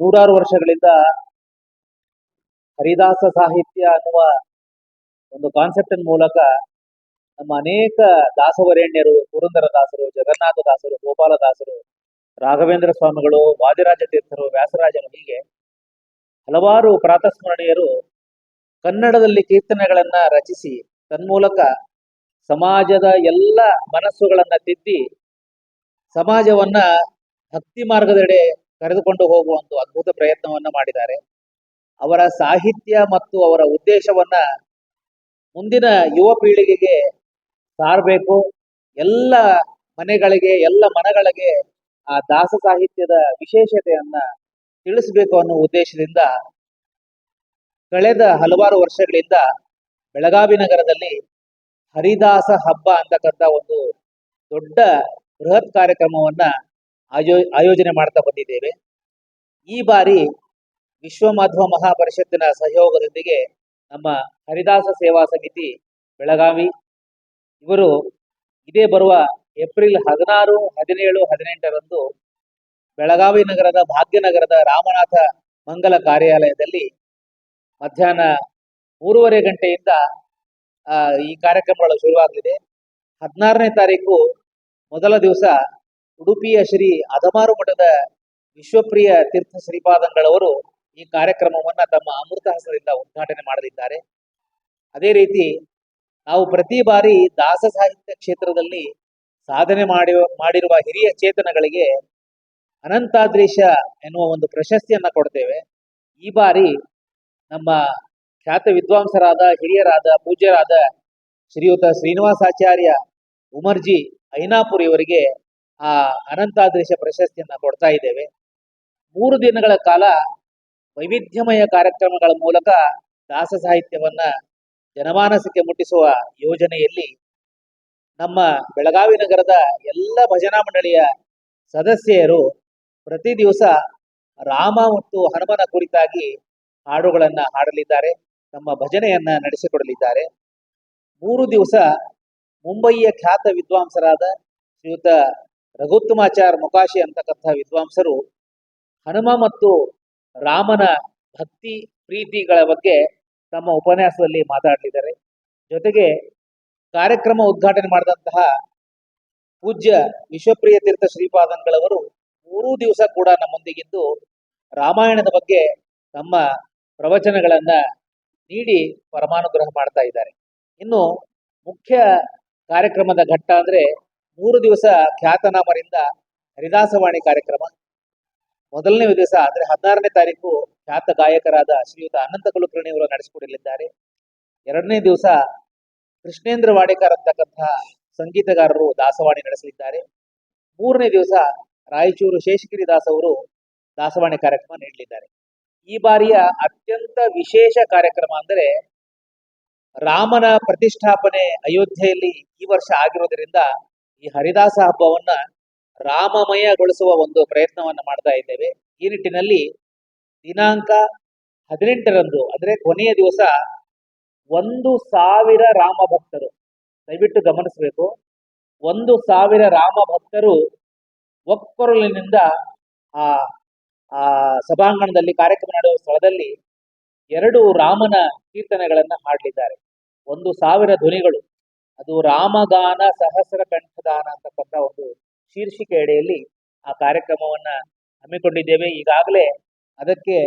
ನೂರಾರು ವರ್ಷಗಳಿಂದ ಹರಿದಾಸ ಸಾಹಿತ್ಯ ಅನ್ನುವ ಒಂದು ಕಾನ್ಸೆಪ್ಟ್ ಮೂಲಕ ನಮ್ಮ ಅನೇಕ ದಾಸವರೇಣ್ಯರು, ಪುರಂದರದಾಸರು, ಜಗನ್ನಾಥದಾಸರು, ಗೋಪಾಲದಾಸರು, ರಾಘವೇಂದ್ರ ಸ್ವಾಮಿಗಳು, ವಾದಿರಾಜ ತೀರ್ಥರು, ವ್ಯಾಸರಾಜರು, ಹೀಗೆ ಹಲವಾರು ಪ್ರಾತಸ್ಮರಣೀಯರು ಕನ್ನಡದಲ್ಲಿ ಕೀರ್ತನೆಗಳನ್ನ ರಚಿಸಿ ತನ್ಮೂಲಕ ಸಮಾಜದ ಎಲ್ಲ ಮನಸ್ಸುಗಳನ್ನ ತಿದ್ದಿ ಸಮಾಜವನ್ನ ಭಕ್ತಿ ಮಾರ್ಗದೆಡೆ ಕರೆದುಕೊಂಡು ಹೋಗುವ ಒಂದು ಅದ್ಭುತ ಪ್ರಯತ್ನವನ್ನ ಮಾಡಿದ್ದಾರೆ. ಅವರ ಸಾಹಿತ್ಯ ಮತ್ತು ಅವರ ಉದ್ದೇಶವನ್ನ ಮುಂದಿನ ಯುವ ಪೀಳಿಗೆಗೆ ಸಾರಬೇಕು. ಎಲ್ಲ ಮನೆಗಳಿಗೆ, ಎಲ್ಲ ಮನಗಳಿಗೆ ಆ ದಾಸ ಸಾಹಿತ್ಯದ ವಿಶೇಷತೆಯನ್ನ ತಿಳಿಸಬೇಕು ಅನ್ನೋ ಉದ್ದೇಶದಿಂದ ಕಳೆದ ಹಲವಾರು ವರ್ಷಗಳಿಂದ ಬೆಳಗಾವಿ ನಗರದಲ್ಲಿ ಹರಿದಾಸ ಹಬ್ಬ ಅಂತಕ್ಕಂಥ ಒಂದು ದೊಡ್ಡ ಬೃಹತ್ ಕಾರ್ಯಕ್ರಮವನ್ನ ಆಯೋಜನೆ ಮಾಡ್ತಾ ಬಂದಿದ್ದೇವೆ. ಈ ಬಾರಿ ವಿಶ್ವ ಮಾಧ್ವ ಮಹಾಪರಿಷತ್ತಿನ ಸಹಯೋಗದೊಂದಿಗೆ ನಮ್ಮ ಹರಿದಾಸ ಸೇವಾ ಸಮಿತಿ ಬೆಳಗಾವಿ ಇವರು ಇದೇ ಬರುವ ಏಪ್ರಿಲ್ 16, 17, 18ರಂದು ಬೆಳಗಾವಿ ನಗರದ ಭಾಗ್ಯನಗರದ ರಾಮನಾಥ ಮಂಗಲ ಕಾರ್ಯಾಲಯದಲ್ಲಿ ಮಧ್ಯಾಹ್ನ 3:30 ಗಂಟೆಯಿಂದ ಈ ಕಾರ್ಯಕ್ರಮಗಳು ಶುರುವಾಗಲಿದೆ. 16ನೇ ತಾರೀಕು ಮೊದಲ ದಿವಸ ಉಡುಪಿಯ ಶ್ರೀ ಅದಮಾರು ಮಠದ ವಿಶ್ವಪ್ರಿಯ ತೀರ್ಥ ಶ್ರೀಪಾದಂಗಳವರು ಈ ಕಾರ್ಯಕ್ರಮವನ್ನ ತಮ್ಮ ಅಮೃತ ಹಸ್ತದಿಂದ ಉದ್ಘಾಟನೆ ಮಾಡಲಿದ್ದಾರೆ. ಅದೇ ರೀತಿ ನಾವು ಪ್ರತಿ ಬಾರಿ ದಾಸ ಸಾಹಿತ್ಯ ಕ್ಷೇತ್ರದಲ್ಲಿ ಸಾಧನೆ ಮಾಡಿರುವ ಹಿರಿಯ ಚೇತನಗಳಿಗೆ ಅನಂತಾದ್ರೀಶ ಎನ್ನುವ ಒಂದು ಪ್ರಶಸ್ತಿಯನ್ನ ಕೊಡ್ತೇವೆ. ಈ ಬಾರಿ ನಮ್ಮ ಖ್ಯಾತ ವಿದ್ವಾಂಸರಾದ, ಹಿರಿಯರಾದ, ಪೂಜ್ಯರಾದ ಶ್ರೀಯುತ ಶ್ರೀನಿವಾಸಾಚಾರ್ಯ ಉಮರ್ಜಿ ಐನಾಪುರಿ ಇವರಿಗೆ ಆ ಅನಂತಾದ್ರೀಶ ಪ್ರಶಸ್ತಿಯನ್ನ ಕೊಡ್ತಾ ಇದ್ದೇವೆ. 3 ದಿನಗಳ ಕಾಲ ವೈವಿಧ್ಯಮಯ ಕಾರ್ಯಕ್ರಮಗಳ ಮೂಲಕ ದಾಸ ಸಾಹಿತ್ಯವನ್ನ ಜನಮಾನಸಕ್ಕೆ ಮುಟ್ಟಿಸುವ ಯೋಜನೆಯಲ್ಲಿ ನಮ್ಮ ಬೆಳಗಾವಿ ನಗರದ ಎಲ್ಲ ಭಜನಾ ಮಂಡಳಿಯ ಸದಸ್ಯರು ಪ್ರತಿ ದಿವಸ ರಾಮ ಮತ್ತು ಹನುಮನ ಕುರಿತಾಗಿ ಹಾಡುಗಳನ್ನ ಹಾಡಲಿದ್ದಾರೆ, ತಮ್ಮ ಭಜನೆಯನ್ನ ನಡೆಸಿಕೊಡಲಿದ್ದಾರೆ. 3 ದಿವಸ ಮುಂಬಯಿಯ ಖ್ಯಾತ ವಿದ್ವಾಂಸರಾದ ಶ್ರೀಯುತ ರಘುತ್ತಮಾಚಾರ್ ಮೊಕಾಶಿ ಅಂತಕ್ಕಂಥ ವಿದ್ವಾಂಸರು ಹನುಮ ಮತ್ತು ರಾಮನ ಭಕ್ತಿ ಪ್ರೀತಿಗಳ ಬಗ್ಗೆ ತಮ್ಮ ಉಪನ್ಯಾಸದಲ್ಲಿ ಮಾತಾಡಲಿದ್ದಾರೆ. ಜೊತೆಗೆ ಕಾರ್ಯಕ್ರಮ ಉದ್ಘಾಟನೆ ಮಾಡಿದಂತಹ ಪೂಜ್ಯ ವಿಶ್ವಪ್ರಿಯ ತೀರ್ಥ ಶ್ರೀಪಾದಂಗಳವರು 3 ದಿವಸ ಕೂಡ ನಮ್ಮೊಂದಿಗಿದ್ದು ರಾಮಾಯಣದ ಬಗ್ಗೆ ತಮ್ಮ ಪ್ರವಚನಗಳನ್ನ ನೀಡಿ ಪರಮಾನುಗ್ರಹ ಮಾಡ್ತಾ ಇದ್ದಾರೆ. ಇನ್ನು ಮುಖ್ಯ ಕಾರ್ಯಕ್ರಮದ ಘಟ್ಟ ಅಂದ್ರೆ 3 ದಿವಸ ಖ್ಯಾತನಾಮರಿಂದ ಹರಿದಾಸವಾಣಿ ಕಾರ್ಯಕ್ರಮ. ಮೊದಲನೇ ದಿವಸ ಅಂದ್ರೆ 16ನೇ ತಾರೀಕು ಖ್ಯಾತ ಗಾಯಕರಾದ ಶ್ರೀಯುತ ಅನಂತ ಕುಲಕರ್ಣಿಯವರು ನಡೆಸಿಕೊಡಲಿದ್ದಾರೆ. 2ನೇ ದಿವಸ ಕೃಷ್ಣೇಂದ್ರ ವಾಡೇಕರ್ ಅಂತಕ್ಕಂತಹ ಸಂಗೀತಗಾರರು ದಾಸವಾಣಿ ನಡೆಸಲಿದ್ದಾರೆ. 3ನೇ ದಿವಸ ರಾಯಚೂರು ಶೇಷಗಿರಿ ದಾಸ್ ಅವರು ದಾಸವಾಣಿ ಕಾರ್ಯಕ್ರಮ ನೀಡಲಿದ್ದಾರೆ. ಈ ಬಾರಿಯ ಅತ್ಯಂತ ವಿಶೇಷ ಕಾರ್ಯಕ್ರಮ ಅಂದರೆ ರಾಮನ ಪ್ರತಿಷ್ಠಾಪನೆ ಅಯೋಧ್ಯೆಯಲ್ಲಿ ಈ ವರ್ಷ ಆಗಿರೋದ್ರಿಂದ ಈ ಹರಿದಾಸ ಹಬ್ಬವನ್ನ ರಾಮಮಯಗೊಳಿಸುವ ಒಂದು ಪ್ರಯತ್ನವನ್ನ ಮಾಡ್ತಾ ಇದ್ದೇವೆ. ಈ ನಿಟ್ಟಿನಲ್ಲಿ ದಿನಾಂಕ 18ರಂದು ಅಂದ್ರೆ ಕೊನೆಯ ದಿವಸ 1,000 ರಾಮ ಭಕ್ತರು, ದಯವಿಟ್ಟು ಗಮನಿಸಬೇಕು, 1,000 ರಾಮ ಭಕ್ತರು ಒಕ್ಕೊರಲಿನಿಂದ ಆ ಆ ಸಭಾಂಗಣದಲ್ಲಿ ಕಾರ್ಯಕ್ರಮ ನಡೆಯುವ ಸ್ಥಳದಲ್ಲಿ 2 ರಾಮನ ಕೀರ್ತನೆಗಳನ್ನ ಹಾಡಲಿದ್ದಾರೆ. 1,000 ಧ್ವನಿಗಳು, ಅದು ರಾಮಗಾನ ಸಹಸ್ರ ಕಂಠದಾನ ಅಂತಕ್ಕಂಥ ಒಂದು ಶೀರ್ಷಿಕೆ ಅಡಿಯಲ್ಲಿ ಆ ಕಾರ್ಯಕ್ರಮವನ್ನ ಹಮ್ಮಿಕೊಂಡಿದ್ದೇವೆ. ಈಗಾಗಲೇ ಅದಕ್ಕೆ